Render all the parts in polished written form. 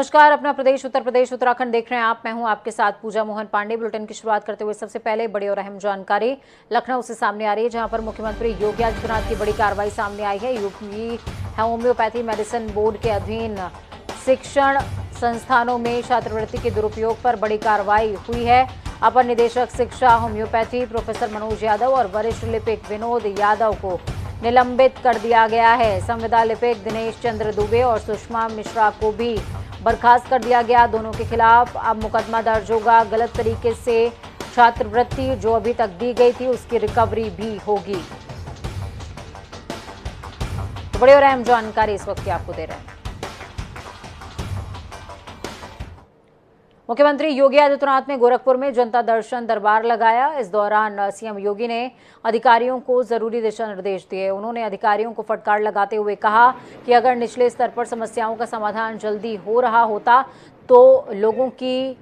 नमस्कार, अपना प्रदेश उत्तर प्रदेश उत्तराखंड देख रहे हैं आप। मैं हूं आपके साथ पूजा मोहन पांडे। बुलेटिन की शुरुआत करते हुए सबसे पहले बड़ी और अहम जानकारी लखनऊ से सामने आ रही है, जहां पर मुख्यमंत्री योगी आदित्यनाथ की बड़ी कार्रवाई सामने आई है। यूपी होम्योपैथी मेडिसिन बोर्ड के अधीन शिक्षण संस्थानों में छात्रवृत्ति के दुरुपयोग पर बड़ी कार्रवाई हुई है। अपर निदेशक शिक्षा होम्योपैथी प्रोफेसर मनोज यादव और वरिष्ठ लिपिक विनोद यादव को निलंबित कर दिया गया है। संविदा लिपिक दिनेश चंद्र दुबे और सुषमा मिश्रा को भी बर्खास्त कर दिया गया। दोनों के खिलाफ अब मुकदमा दर्ज होगा। गलत तरीके से छात्रवृत्ति जो अभी तक दी गई थी उसकी रिकवरी भी होगी। तो बड़ी और अहम जानकारी इस वक्त की आपको दे रहे हैं। मुख्यमंत्री योगी आदित्यनाथ ने गोरखपुर में जनता दर्शन दरबार लगाया। इस दौरान सीएम योगी ने अधिकारियों को जरूरी दिशा निर्देश दिए। उन्होंने अधिकारियों को फटकार लगाते हुए कहा कि अगर निचले स्तर पर समस्याओं का समाधान जल्दी हो रहा होता तो लोगों की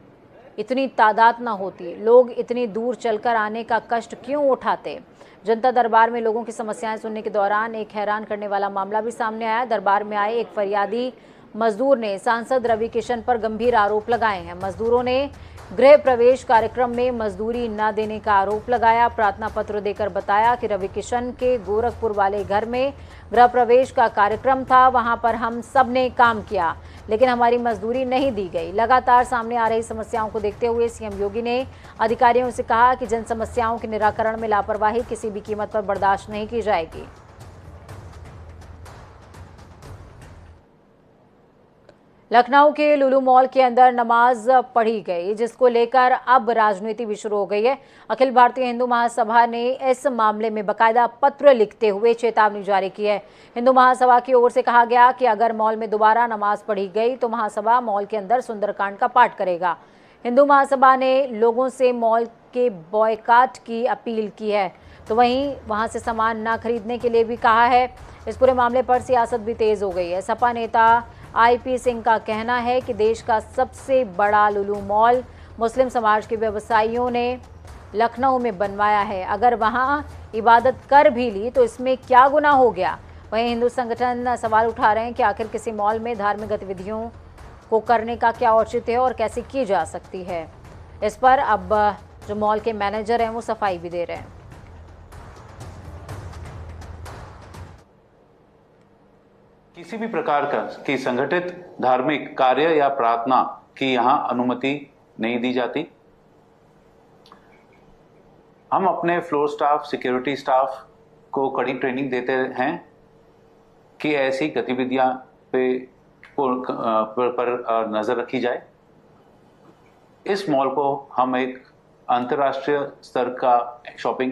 इतनी तादाद न होती, लोग इतनी दूर चलकर आने का कष्ट क्यों उठाते। जनता दरबार में लोगों की समस्याएं सुनने के दौरान एक हैरान करने वाला मामला भी सामने आया। दरबार में आए एक फरियादी मजदूर ने सांसद रवि किशन पर गंभीर आरोप लगाए हैं। मजदूरों ने गृह प्रवेश कार्यक्रम में मजदूरी न देने का आरोप लगाया। प्रार्थना पत्र देकर बताया कि रवि किशन के गोरखपुर वाले घर में गृह प्रवेश का कार्यक्रम था, वहां पर हम सब ने काम किया लेकिन हमारी मजदूरी नहीं दी गई। लगातार सामने आ रही समस्याओं को देखते हुए सीएम योगी ने अधिकारियों से कहा कि जन समस्याओं के निराकरण में लापरवाही किसी भी कीमत पर बर्दाश्त नहीं की जाएगी। लखनऊ के लुलु मॉल के अंदर नमाज पढ़ी गई, जिसको लेकर अब राजनीति भी शुरू हो गई है। अखिल भारतीय हिंदू महासभा ने इस मामले में बकायदा पत्र लिखते हुए चेतावनी जारी की है। हिंदू महासभा की ओर से कहा गया कि अगर मॉल में दोबारा नमाज पढ़ी गई तो महासभा मॉल के अंदर सुंदरकांड का पाठ करेगा। हिंदू महासभा ने लोगों से मॉल के बॉयकाट की अपील की है, तो वहीं वहां से सामान न खरीदने के लिए भी कहा है। इस पूरे मामले पर सियासत भी तेज हो गई है। सपा नेता आईपी सिंह का कहना है कि देश का सबसे बड़ा लुलु मॉल मुस्लिम समाज के व्यवसायियों ने लखनऊ में बनवाया है। अगर वहां इबादत कर भी ली तो इसमें क्या गुनाह हो गया। वहीं हिंदू संगठन सवाल उठा रहे हैं कि आखिर किसी मॉल में धार्मिक गतिविधियों को करने का क्या औचित्य है और कैसे की जा सकती है। इस पर अब जो मॉल के मैनेजर हैं वो सफाई भी दे रहे हैं। किसी भी प्रकार का की संगठित धार्मिक कार्य या प्रार्थना की यहां अनुमति नहीं दी जाती। हम अपने फ्लोर स्टाफ, सिक्योरिटी स्टाफ को कड़ी ट्रेनिंग देते हैं कि ऐसी गतिविधियां पर नजर रखी जाए। इस मॉल को हम एक अंतर्राष्ट्रीय स्तर का शॉपिंग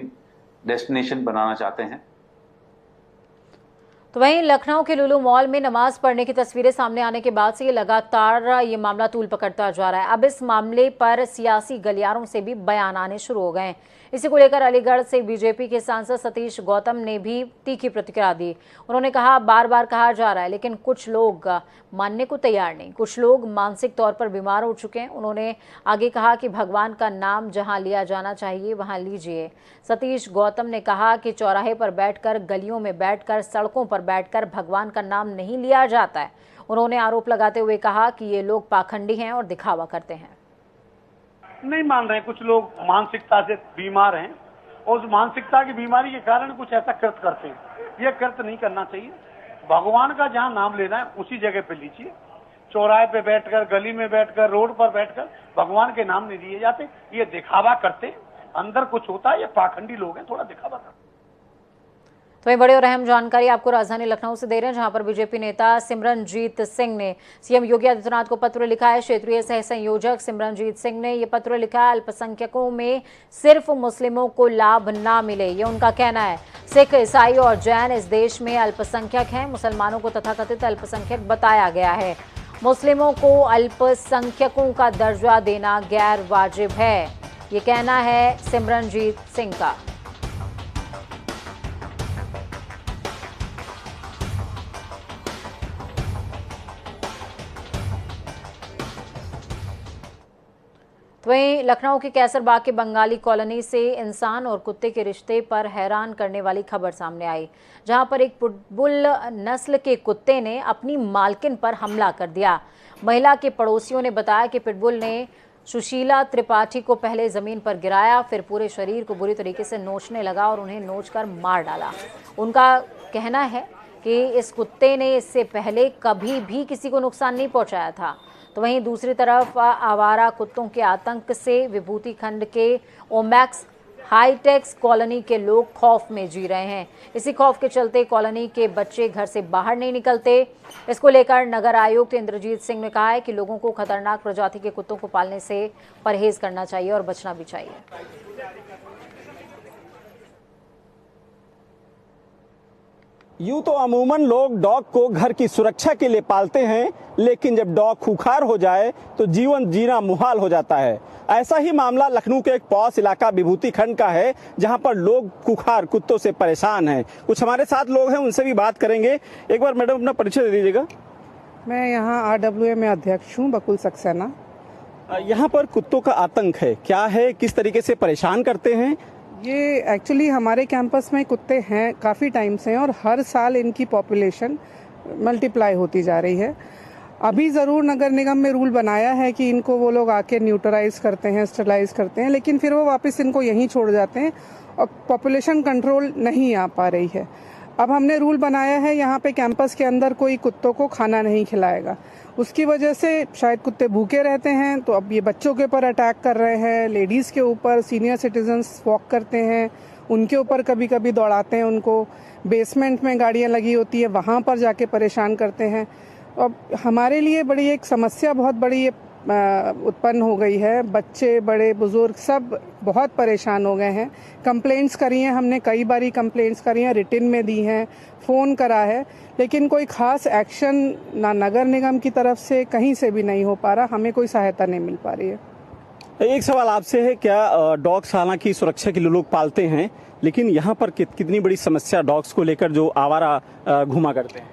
डेस्टिनेशन बनाना चाहते हैं। तो वहीं लखनऊ के लुलु मॉल में नमाज पढ़ने की तस्वीरें सामने आने के बाद से ये लगातार ये मामला तूल पकड़ता जा रहा है। अब इस मामले पर सियासी गलियारों से भी बयान आने शुरू हो गए हैं। इसी को लेकर अलीगढ़ से बीजेपी के सांसद सतीश गौतम ने भी तीखी प्रतिक्रिया दी। उन्होंने कहा, बार बार कहा जा रहा है लेकिन कुछ लोग मानने को तैयार नहीं, कुछ लोग मानसिक तौर पर बीमार हो चुके हैं। उन्होंने आगे कहा कि भगवान का नाम जहां लिया जाना चाहिए वहां लीजिए। सतीश गौतम ने कहा कि चौराहे पर बैठकर, गलियों में बैठकर, सड़कों पर बैठकर भगवान का नाम नहीं लिया जाता है। उन्होंने आरोप लगाते हुए कहा कि ये लोग पाखंडी हैं और दिखावा करते हैं। नहीं मान रहे, कुछ लोग मानसिकता से बीमार हैं और उस मानसिकता की बीमारी के कारण कुछ ऐसा कृत्य करते हैं। ये कृत्य नहीं करना चाहिए। भगवान का जहां नाम लेना है उसी जगह पे लीजिए। चौराहे पे बैठकर, गली में बैठकर, रोड पर बैठकर भगवान के नाम नहीं लिए जाते। ये दिखावा करते, अंदर कुछ होता है। ये पाखंडी लोग हैं, थोड़ा दिखावा करते। तो ये बड़ी और अहम जानकारी आपको राजधानी लखनऊ से दे रहे हैं, जहां पर बीजेपी नेता सिमरनजीत सिंह ने सीएम योगी आदित्यनाथ को पत्र लिखा है। क्षेत्रीय सह संयोजक सिमरनजीत सिंह ने ये पत्र लिखा है। अल्पसंख्यकों में सिर्फ मुस्लिमों को लाभ ना मिले, ये उनका कहना है। सिख, ईसाई और जैन इस देश में अल्पसंख्यक हैं। मुसलमानों को तथाकथित अल्पसंख्यक बताया गया है। मुस्लिमों को अल्पसंख्यकों का दर्जा देना गैर वाजिब है, ये कहना है सिमरनजीत सिंह का। तो वहीं लखनऊ के कैसरबाग के बंगाली कॉलोनी से इंसान और कुत्ते के रिश्ते पर हैरान करने वाली खबर सामने आई, जहां पर एक पिटबुल नस्ल के कुत्ते ने अपनी मालकिन पर हमला कर दिया। महिला के पड़ोसियों ने बताया कि पिटबुल ने सुशीला त्रिपाठी को पहले जमीन पर गिराया, फिर पूरे शरीर को बुरी तरीके से नोचने लगा और उन्हें नोचकर मार डाला। उनका कहना है कि इस कुत्ते ने इससे पहले कभी भी किसी को नुकसान नहीं पहुंचाया था। तो वहीं दूसरी तरफ आवारा कुत्तों के आतंक से विभूति खंड के ओमैक्स हाईटेक्स कॉलोनी के लोग खौफ में जी रहे हैं। इसी खौफ के चलते कॉलोनी के बच्चे घर से बाहर नहीं निकलते। इसको लेकर नगर आयुक्त इंद्रजीत सिंह ने कहा है कि लोगों को खतरनाक प्रजाति के कुत्तों को पालने से परहेज करना चाहिए और बचना भी चाहिए। यूं तो अमूमन लोग डॉग को घर की सुरक्षा के लिए पालते हैं, लेकिन जब डॉग खूंखार हो जाए तो जीवन जीना मुहाल हो जाता है। ऐसा ही मामला लखनऊ के एक पॉश इलाका विभूति खंड का है, जहां पर लोग खूंखार कुत्तों से परेशान हैं। कुछ हमारे साथ लोग हैं, उनसे भी बात करेंगे। एक बार मैडम अपना परिचय दे दीजिएगा। मैं यहाँ RWA में अध्यक्ष हूँ, बकुल सक्सेना। यहाँ पर कुत्तों का आतंक है, क्या है, किस तरीके से परेशान करते हैं? ये एक्चुअली हमारे कैंपस में कुत्ते हैं काफ़ी टाइम से, और हर साल इनकी पॉपुलेशन मल्टीप्लाई होती जा रही है। अभी ज़रूर नगर निगम में रूल बनाया है कि इनको वो लोग आके न्यूट्रलाइज करते हैं, स्टरलाइज करते हैं, लेकिन फिर वो वापस इनको यहीं छोड़ जाते हैं और पॉपुलेशन कंट्रोल नहीं आ पा रही है। अब हमने रूल बनाया है यहाँ पे कैंपस के अंदर कोई कुत्तों को खाना नहीं खिलाएगा। उसकी वजह से शायद कुत्ते भूखे रहते हैं, तो अब ये बच्चों के ऊपर अटैक कर रहे हैं, लेडीज़ के ऊपर, सीनियर सिटीजन्स वॉक करते हैं उनके ऊपर कभी कभी दौड़ाते हैं उनको। बेसमेंट में गाड़ियाँ लगी होती है, वहाँ पर जाके परेशान करते हैं। अब हमारे लिए बड़ी एक समस्या बहुत बड़ी उत्पन्न हो गई है। बच्चे, बड़े, बुजुर्ग सब बहुत परेशान हो गए हैं। कंप्लेंट्स करी हैं हमने, कई बारी कंप्लेंट्स करी हैं, रिटन में दी हैं, फ़ोन करा है, लेकिन कोई खास एक्शन ना नगर निगम की तरफ से कहीं से भी नहीं हो पा रहा। हमें कोई सहायता नहीं मिल पा रही है। एक सवाल आपसे है, क्या डॉग्स हालांकि सुरक्षा के लिए लोग पालते हैं, लेकिन यहाँ पर कितनी बड़ी समस्या डॉग्स को लेकर जो आवारा घुमा करते हैं?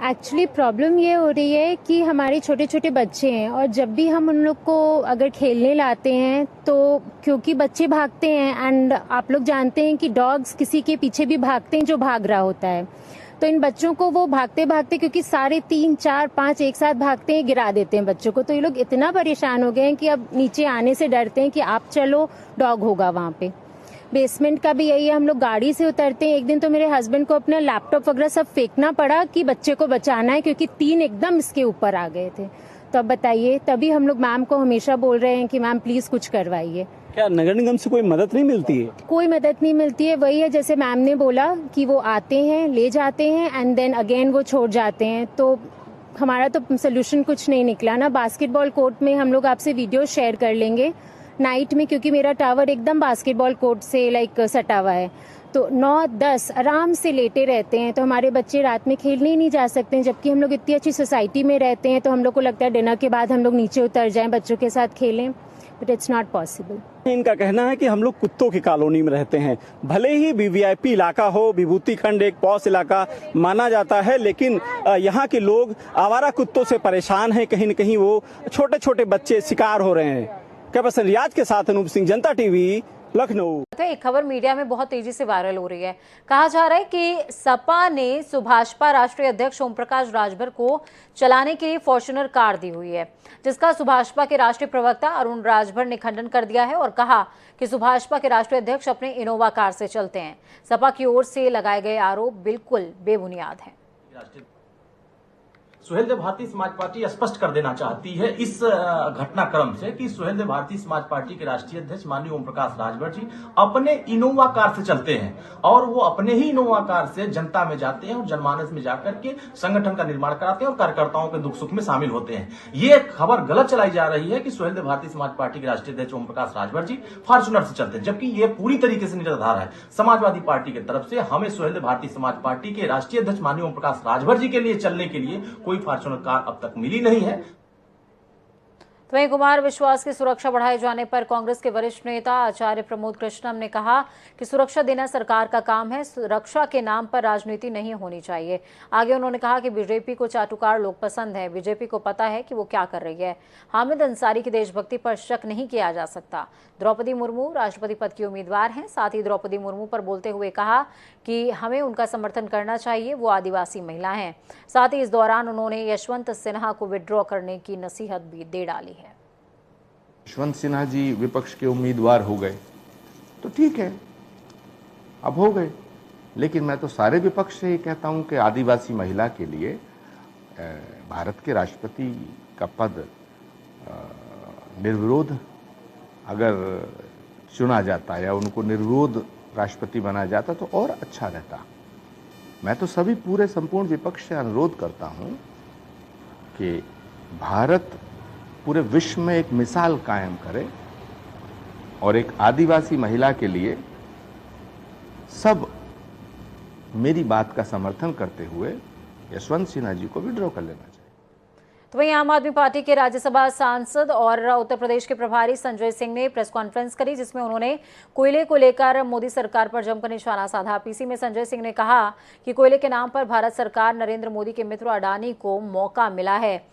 एक्चुअली प्रॉब्लम ये हो रही है कि हमारे छोटे छोटे बच्चे हैं, और जब भी हम उन लोग को अगर खेलने लाते हैं तो क्योंकि बच्चे भागते हैं, एंड आप लोग जानते हैं कि डॉग्स किसी के पीछे भी भागते हैं जो भाग रहा होता है, तो इन बच्चों को वो भागते भागते, क्योंकि सारे 3, 4, 5 एक साथ भागते हैं, गिरा देते हैं बच्चों को। तो ये लोग इतना परेशान हो गए हैं कि अब नीचे आने से डरते हैं कि आप चलो, डॉग होगा वहाँ पे। बेसमेंट का भी यही है, हम लोग गाड़ी से उतरते हैं। एक दिन तो मेरे हस्बैंड को अपना लैपटॉप वगैरह सब फेंकना पड़ा कि बच्चे को बचाना है, क्योंकि 3 एकदम इसके ऊपर आ गए थे। तो अब बताइए, तभी हम लोग मैम को हमेशा बोल रहे हैं कि मैम प्लीज कुछ करवाइए। क्या नगर निगम से कोई मदद नहीं मिलती है? कोई मदद नहीं मिलती है। वही है, जैसे मैम ने बोला कि वो आते हैं, ले जाते हैं, एंड देन अगेन वो छोड़ जाते हैं। तो हमारा तो सोल्यूशन कुछ नहीं निकला ना। बास्केटबॉल कोर्ट में हम लोग आपसे वीडियो शेयर कर लेंगे नाइट में, क्योंकि मेरा टावर एकदम बास्केटबॉल कोर्ट से सटा हुआ है, तो 9-10 आराम से लेटे रहते हैं। तो हमारे बच्चे रात में खेलने ही नहीं जा सकते हैं, जबकि हम लोग इतनी अच्छी सोसाइटी में रहते हैं। तो हम लोग को लगता है डिनर के बाद हम लोग नीचे उतर जाएं, बच्चों के साथ खेलें, बट इट्स नॉट पॉसिबल। इनका कहना है कि हम लोग कुत्तों की कॉलोनी में रहते हैं, भले ही वीवीआईपी इलाका हो, विभूति खंड एक पॉश इलाका माना जाता है, लेकिन यहाँ के लोग आवारा कुत्तों से परेशान हैं। कहीं न कहीं वो छोटे छोटे बच्चे शिकार हो रहे हैं। कैमरा रियाज के साथ अनूप सिंह, जनता टीवी, लखनऊ। एक खबर मीडिया में बहुत तेजी से वायरल हो रही है। कहा जा रहा है कि सपा ने सुभाषपा राष्ट्रीय अध्यक्ष ओम प्रकाश राजभर को चलाने के लिए फॉर्च्यूनर कार दी हुई है, जिसका सुभाषपा के राष्ट्रीय प्रवक्ता अरुण राजभर ने खंडन कर दिया है और कहा कि सुभाषपा के राष्ट्रीय अध्यक्ष अपने इनोवा कार से चलते हैं। सपा की ओर से लगाए गए आरोप बिल्कुल बेबुनियाद हैं। सुहेलदेव भारतीय समाज पार्टी स्पष्ट कर देना चाहती है इस घटनाक्रम से कि सुहेलदेव भारतीय समाज पार्टी के राष्ट्रीय अध्यक्ष माननीय ओम प्रकाश राजभर जी अपने इनोवा कार से चलते हैं, और वो अपने ही इनोवा कार से जनता में जाते हैं और जनमानस में जाकर के संगठन का निर्माण कराते हैं और कार्यकर्ताओं के दुख सुख में शामिल होते हैं। ये खबर गलत चलाई जा रही है कि सुहेलदेव भारतीय समाज पार्टी के राष्ट्रीय अध्यक्ष ओम प्रकाश राजभर जी फॉर्च्यूनर से चलते हैं, जबकि ये पूरी तरीके से निराधार है। समाजवादी पार्टी की तरफ से हमें सुहेलदेव भारतीय समाज पार्टी के राष्ट्रीय अध्यक्ष माननीय ओम प्रकाश राजभर जी के लिए चलने के लिए कोई फॉर्च्यूनर कार अब तक मिली नहीं है। तो वहीं कुमार विश्वास की सुरक्षा बढ़ाए जाने पर कांग्रेस के वरिष्ठ नेता आचार्य प्रमोद कृष्णम ने कहा कि सुरक्षा देना सरकार का काम है, सुरक्षा के नाम पर राजनीति नहीं होनी चाहिए। आगे उन्होंने कहा कि बीजेपी को चाटुकार लोग पसंद है, बीजेपी को पता है कि वो क्या कर रही है। हामिद अंसारी की देशभक्ति पर शक नहीं किया जा सकता। द्रौपदी मुर्मू राष्ट्रपति पद की उम्मीदवार हैं। साथ ही द्रौपदी मुर्मू पर बोलते हुए कहा कि हमें उनका समर्थन करना चाहिए, वो आदिवासी महिला हैं। साथ ही इस दौरान उन्होंने यशवंत सिन्हा को विड्रॉ करने की नसीहत भी दे डाली है। यशवंत सिन्हा जी विपक्ष के उम्मीदवार हो गए तो ठीक है, अब हो गए, लेकिन मैं तो सारे विपक्ष से ये कहता हूं कि आदिवासी महिला के लिए भारत के राष्ट्रपति का पद निर्विरोध अगर चुना जाता या उनको निर्विरोध राष्ट्रपति बना जाता तो और अच्छा रहता। मैं तो सभी पूरे संपूर्ण विपक्ष से अनुरोध करता हूं कि भारत पूरे विश्व में एक मिसाल कायम करे और एक आदिवासी महिला के लिए सब मेरी बात का समर्थन करते हुए यशवंत सिन्हा जी को विड्रॉ कर लेना चाहिए। तो वहीं आम आदमी पार्टी के राज्यसभा सांसद और उत्तर प्रदेश के प्रभारी संजय सिंह ने प्रेस कॉन्फ्रेंस करी, जिसमें उन्होंने कोयले को लेकर मोदी सरकार पर जमकर निशाना साधा। पीसी में संजय सिंह ने कहा कि कोयले के नाम पर भारत सरकार नरेंद्र मोदी के मित्र अडानी को मौका मिला है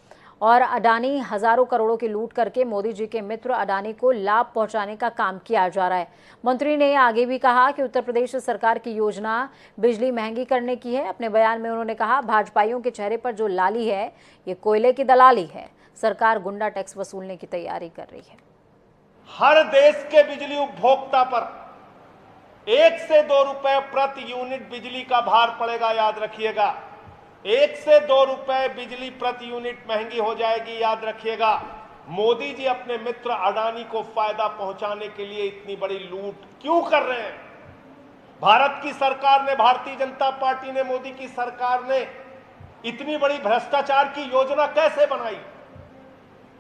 और अडानी हजारों करोड़ों की लूट करके मोदी जी के मित्र अडानी को लाभ पहुंचाने का काम किया जा रहा है। मंत्री ने आगे भी कहा कि उत्तर प्रदेश सरकार की योजना बिजली महंगी करने की है। अपने बयान में उन्होंने कहा, भाजपाइयों के चेहरे पर जो लाली है ये कोयले की दलाली है। सरकार गुंडा टैक्स वसूलने की तैयारी कर रही है। हर देश के बिजली उपभोक्ता पर 1 से 2 रुपए प्रति यूनिट बिजली का भार पड़ेगा, याद रखिएगा। 1 से 2 रुपए बिजली प्रति यूनिट महंगी हो जाएगी, याद रखिएगा। मोदी जी अपने मित्र अडानी को फायदा पहुंचाने के लिए इतनी बड़ी लूट क्यों कर रहे हैं? भारत की सरकार ने, भारतीय जनता पार्टी ने, मोदी की सरकार ने इतनी बड़ी भ्रष्टाचार की योजना कैसे बनाई?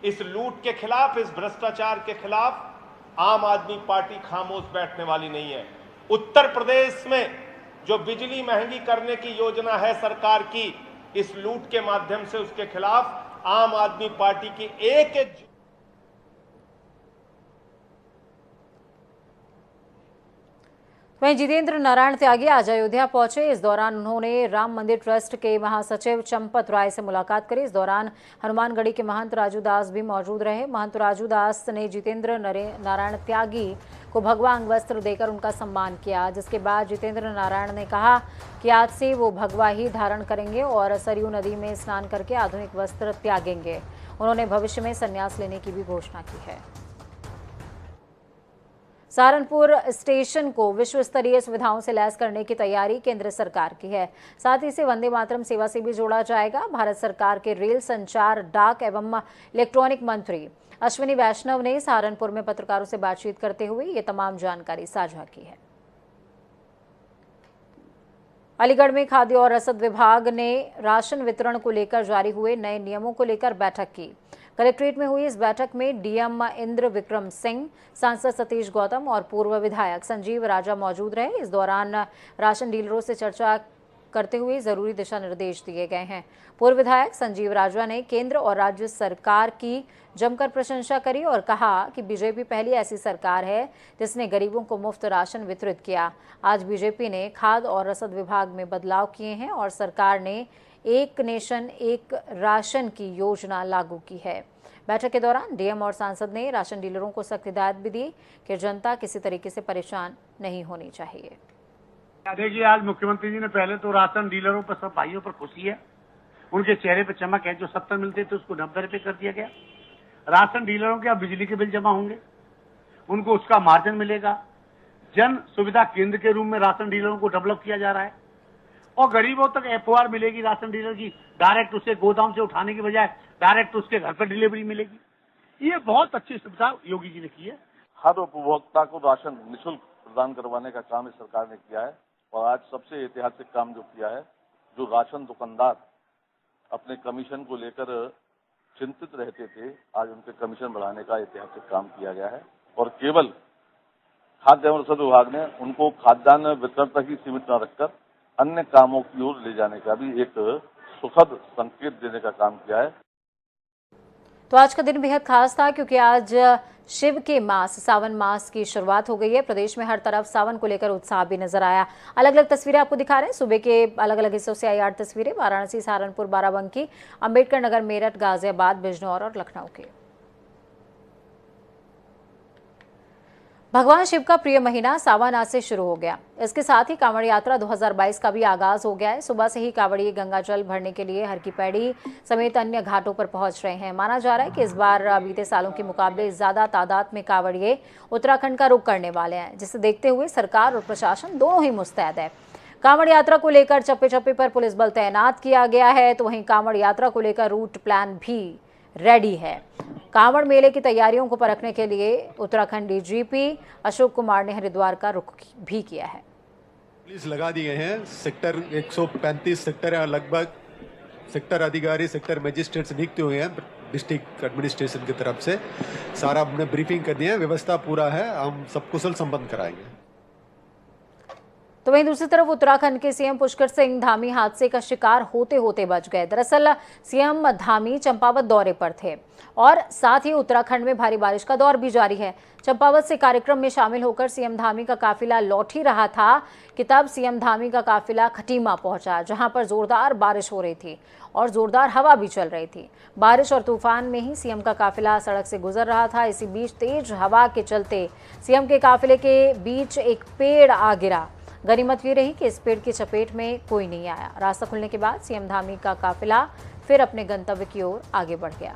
इस लूट के खिलाफ, इस भ्रष्टाचार के खिलाफ आम आदमी पार्टी खामोश बैठने वाली नहीं है। उत्तर प्रदेश में जो बिजली महंगी करने की योजना है सरकार की, इस लूट के माध्यम से उसके खिलाफ आम आदमी पार्टी की एक वहीं जितेंद्र नारायण त्यागी आज अयोध्या पहुंचे। इस दौरान उन्होंने राम मंदिर ट्रस्ट के महासचिव चंपत राय से मुलाकात करी। इस दौरान हनुमानगढ़ी के महंत राजू दास भी मौजूद रहे। महंत राजू दास ने जितेंद्र नारायण त्यागी को भगवा अंग वस्त्र देकर उनका सम्मान किया, जिसके बाद जितेंद्र नारायण ने कहा कि आज से वो भगवा ही धारण करेंगे और सरयू नदी में स्नान करके आधुनिक वस्त्र त्यागेंगे। उन्होंने भविष्य में संन्यास लेने की भी घोषणा की है। सहारनपुर स्टेशन को विश्व स्तरीय सुविधाओं से लैस करने की तैयारी केंद्र सरकार की है। साथ ही इसे वंदे मातरम सेवा से भी जोड़ा जाएगा। भारत सरकार के रेल, संचार, डाक एवं इलेक्ट्रॉनिक मंत्री अश्विनी वैष्णव ने सहारनपुर में पत्रकारों से बातचीत करते हुए ये तमाम जानकारी साझा की है। अलीगढ़ में खाद्य और रसद विभाग ने राशन वितरण को लेकर जारी हुए नए नियमों को लेकर बैठक की। कलेक्ट्रेट में हुई इस बैठक में डीएम इंद्र विक्रम सिंह, सांसद सतीश गौतम और पूर्व विधायक संजीव राजा मौजूद रहे। इस दौरान राशन डीलरों से चर्चा करते हुए जरूरी दिशा निर्देश दिए गए हैं। पूर्व विधायक संजीव राजा ने केंद्र और राज्य सरकार की जमकर प्रशंसा करी और कहा कि बीजेपी पहली ऐसी सरकार है जिसने गरीबों को मुफ्त राशन वितरित किया। आज बीजेपी ने खाद्य और रसद विभाग में बदलाव किए हैं और सरकार ने एक नेशन एक राशन की योजना लागू की है। बैठक के दौरान डीएम और सांसद ने राशन डीलरों को सख्त हिदायत भी दी कि जनता किसी तरीके से परेशान नहीं होनी चाहिए। देखिए, आज मुख्यमंत्री जी ने पहले तो राशन डीलरों पर, सब भाइयों पर खुशी है, उनके चेहरे पर चमक है। जो 70 मिलते थे उसको 90 रुपए कर दिया गया। राशन डीलरों के अब बिजली के बिल जमा होंगे, उनको उसका मार्जिन मिलेगा। जन सुविधा केंद्र के रूप में राशन डीलरों को डेवलप किया जा रहा है और गरीबों तक एफओआर मिलेगी राशन डीलर की। डायरेक्ट उसे गोदाम से उठाने की बजाय डायरेक्ट उसके घर पर डिलीवरी मिलेगी। ये बहुत अच्छी सुविधा योगी जी ने की है। हर उपभोक्ता को राशन निःशुल्क प्रदान करवाने का काम इस सरकार ने किया है और आज सबसे ऐतिहासिक काम जो किया है, जो राशन दुकानदार अपने कमीशन को लेकर चिंतित रहते थे, आज उनके कमीशन बढ़ाने का ऐतिहासिक काम किया गया है और केवल खाद्य एवं रसद विभाग ने उनको खाद्यान्न वितरण तक ही सीमित न रखकर अन्य कामों की ओर ले जाने का भी एक सुखद संकेत देने का काम किया है। तो आज का दिन बेहद खास था क्योंकि आज शिव के मास सावन मास की शुरुआत हो गई है। प्रदेश में हर तरफ सावन को लेकर उत्साह भी नजर आया। अलग अलग तस्वीरें आपको दिखा रहे हैं। सुबह के अलग अलग हिस्सों से आई 8 तस्वीरें वाराणसी, सहारनपुर, बाराबंकी, अंबेडकर नगर, मेरठ, गाजियाबाद, बिजनौर और लखनऊ के। भगवान शिव का प्रिय महीना सावन आज से शुरू हो गया। इसके साथ ही कांवड़ यात्रा 2022 का भी आगाज हो गया है। सुबह से ही कांवड़िए गंगा जल भरने के लिए हर की पैड़ी समेत अन्य घाटों पर पहुंच रहे हैं। माना जा रहा है कि इस बार बीते सालों के मुकाबले ज्यादा तादाद में कांवड़िए उत्तराखंड का रुख करने वाले हैं, जिसे देखते हुए सरकार और प्रशासन दोनों ही मुस्तैद है। कांवड़ यात्रा को लेकर चप्पे चप्पे पर पुलिस बल तैनात किया गया है, तो वहीं कांवड़ यात्रा को लेकर रूट प्लान भी रेडी है। कांवड़ मेले की तैयारियों को परखने के लिए उत्तराखंड डीजीपी अशोक कुमार ने हरिद्वार का रुख भी किया है। पुलिस लगा दिए हैं। सेक्टर 135 सेक्टर है, लगभग सेक्टर अधिकारी, सेक्टर मजिस्ट्रेट्स नियुक्त हुए हैं डिस्ट्रिक्ट एडमिनिस्ट्रेशन की तरफ से। सारा हमने ब्रीफिंग कर दिया है, व्यवस्था पूरा है, हम सब कुशल संपन्न कराएंगे। तो वहीं दूसरी तरफ उत्तराखंड के सीएम पुष्कर सिंह धामी हादसे का शिकार होते होते बच गए। दरअसल सीएम धामी चंपावत दौरे पर थे और साथ ही उत्तराखंड में भारी बारिश का दौर भी जारी है। चंपावत से कार्यक्रम में शामिल होकर सीएम धामी का काफिला लौट ही रहा था कि तब सीएम धामी का काफिला खटीमा पहुंचा, जहां पर जोरदार बारिश हो रही थी और जोरदार हवा भी चल रही थी। बारिश और तूफान में ही सीएम का काफिला सड़क से गुजर रहा था। इसी बीच तेज हवा के चलते सीएम के काफिले के बीच एक पेड़ आ गिरा। गनीमत ये रही कि इस पेड़ की चपेट में कोई नहीं आया। रास्ता खुलने के बाद सीएम धामी का काफिला फिर अपने गंतव्य की ओर आगे बढ़ गया।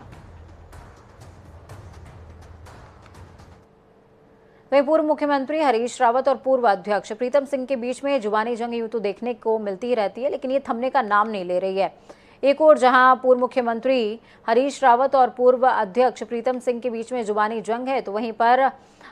वहीं पूर्व मुख्यमंत्री हरीश रावत और पूर्व अध्यक्ष प्रीतम सिंह के बीच में जुबानी जंग यूं तो देखने को मिलती ही रहती है, लेकिन ये थमने का नाम नहीं ले रही है। एक और जहां पूर्व मुख्यमंत्री हरीश रावत और पूर्व अध्यक्ष प्रीतम सिंह के बीच में जुबानी जंग है, तो वहीं पर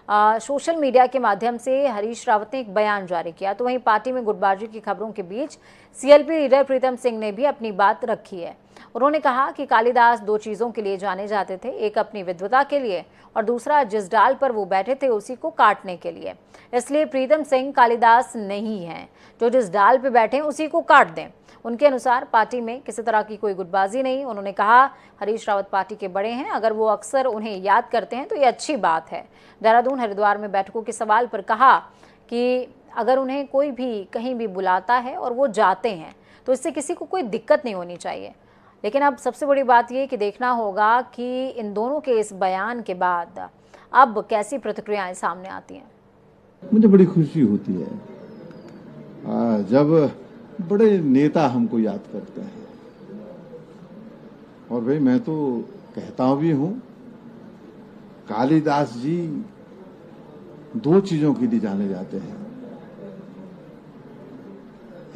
सोशल मीडिया के माध्यम से हरीश रावत ने एक बयान जारी किया। तो वहीं पार्टी में गुटबाजी की खबरों के बीच सीएलपी लीडर प्रीतम सिंह ने भी अपनी बात रखी है। उन्होंने कहा कि कालिदास 2 चीजों के लिए जाने जाते थे, एक अपनी विद्वता के लिए और दूसरा जिस डाल पर वो बैठे थे उसी को काटने के लिए। इसलिए प्रीतम सिंह कालिदास नहीं हैं, जो जिस डाल पर बैठे उसी को काट दें। उनके अनुसार पार्टी में किसी तरह की कोई गुटबाजी नहीं। उन्होंने कहा हरीश रावत पार्टी के बड़े हैं, अगर वो अक्सर उन्हें याद करते हैं तो ये अच्छी बात है। देहरादून हरिद्वार में बैठकों के सवाल पर कहा कि अगर उन्हें कोई भी कहीं भी बुलाता है और वो जाते हैं तो इससे किसी को कोई दिक्कत नहीं होनी चाहिए। लेकिन अब सबसे बड़ी बात ये कि देखना होगा कि इन दोनों के इस बयान के बाद अब कैसी प्रतिक्रियाएं सामने आती हैं। मुझे बड़ी खुशी होती है जब बड़े नेता हमको याद करते हैं। और भाई मैं तो कहता भी हूं, कालिदास जी 2 चीजों के लिए जाने जाते हैं।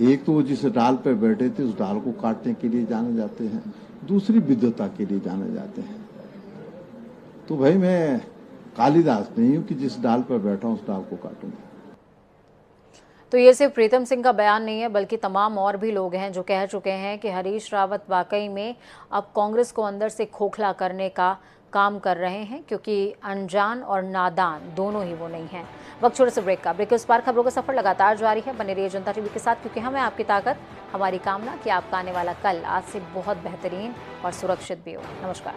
एक तो जिस डाल पर बैठे थे उस डाल को काटने के लिए जाने जाते हैं, दूसरी विद्वता के लिए जाने जाते हैं। तो भाई मैं कालिदास नहीं हूं कि जिस डाल पर बैठा हूं उस डाल को काटूंगा। तो ये सिर्फ प्रीतम सिंह का बयान नहीं है, बल्कि तमाम और भी लोग हैं जो कह चुके हैं कि हरीश रावत वाकई में अब कांग्रेस को अंदर से खोखला करने का काम कर रहे हैं, क्योंकि अनजान और नादान दोनों ही वो नहीं हैं। वक्त छोटे से ब्रेक का। ब्रेक के उस पार खबरों का सफर लगातार जारी है। बने रहिए जनता टीवी के साथ, क्योंकि हमें आपकी ताकत, हमारी कामना कि आपका आने वाला कल आज से बहुत बेहतरीन और सुरक्षित भी हो। नमस्कार।